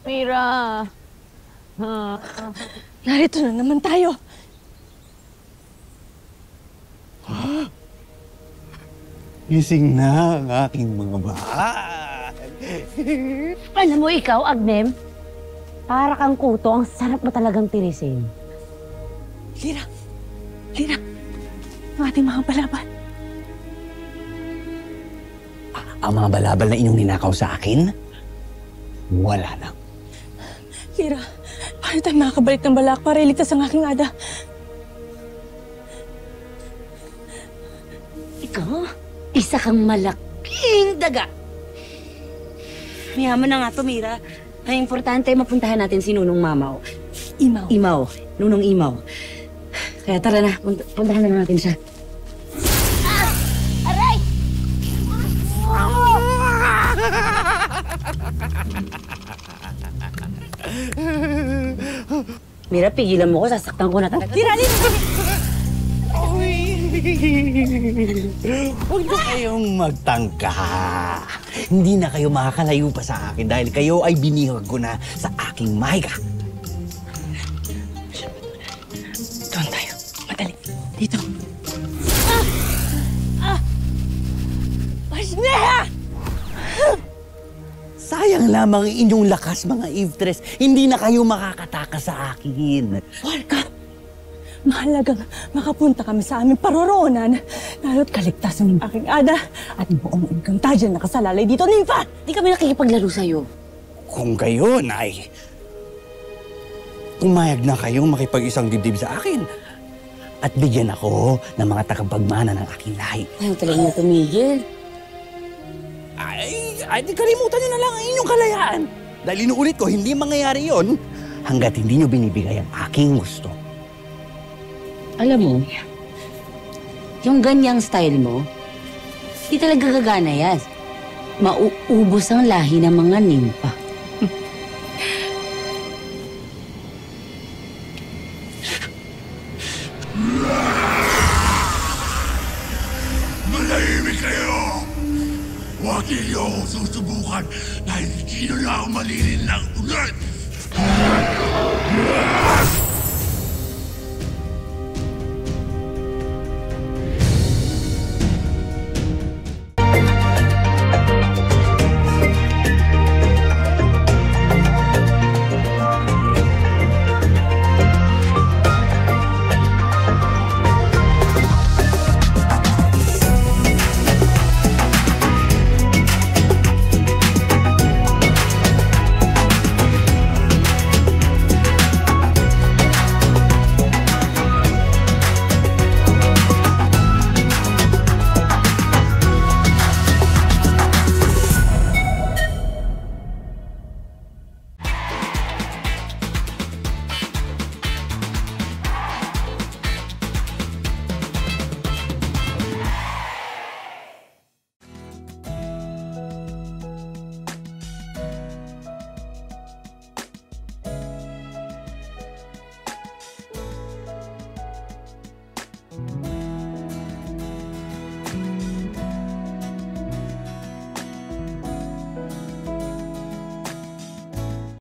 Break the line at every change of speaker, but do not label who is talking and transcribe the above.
Mira.
Narito na naman tayo.
Gising na ang aking mga mahal.
Alam mo ikaw, Agnem, para kang kuto, ang sarap mo talagang tirisin.
Lira! Lira! Ang ating mga balaban.
Ang mga balabal na inyong ninakaw sa akin, wala na.
Lira, paano tayo makakabalik ng balak para iligtas ang aking ada?
Ikaw? Isa kang malaking daga. Mayaman na nga to, Mira. Ang importante, mapuntahan natin si Nunong Mamaw.
Imaw.
Imaw. Nunong Imaw. Kaya tara na, puntahan na natin siya. Aray! Mira, pigilan mo ko. Sasaktan ko na talaga.
Lira! Lira!
Huwag na kayong magtangka. Hindi na kayo makakalayo pa sa akin dahil kayo ay binihag ko na sa aking mahiga.
Doon tayo. Madali. Dito. Pasneha!
Sayang lamang ang inyong lakas, mga Evetres. Hindi na kayo makakatakas sa akin.
Warka! Mahalagang makapunta kami sa aming paroroonan. Lalo't kaligtasan ng aking ada at buong Encantadia na nakasalalay dito, Nympha!
Di kami nakikipaglaro sa'yo.
Kung gayon ay pumayag na kayong makipag-isang dibdib sa akin at bigyan ako ng mga tagapagmana ng aking lahi.
Ayaw talaga na tumigil.
Ay, kalimutan niyo na lang ang inyong kalayaan. Dahil inuulit ko, hindi mangyayari yon hanggat hindi niyo binibigay ang aking gusto.
Alam mo, yung ganyang style mo, di talaga gagana yan. Mauubos ang lahi ng mga nimpa.
Malahimik kayo! Huwag ninyo ako susubukan dahil hindi na ako malilin ng ugat!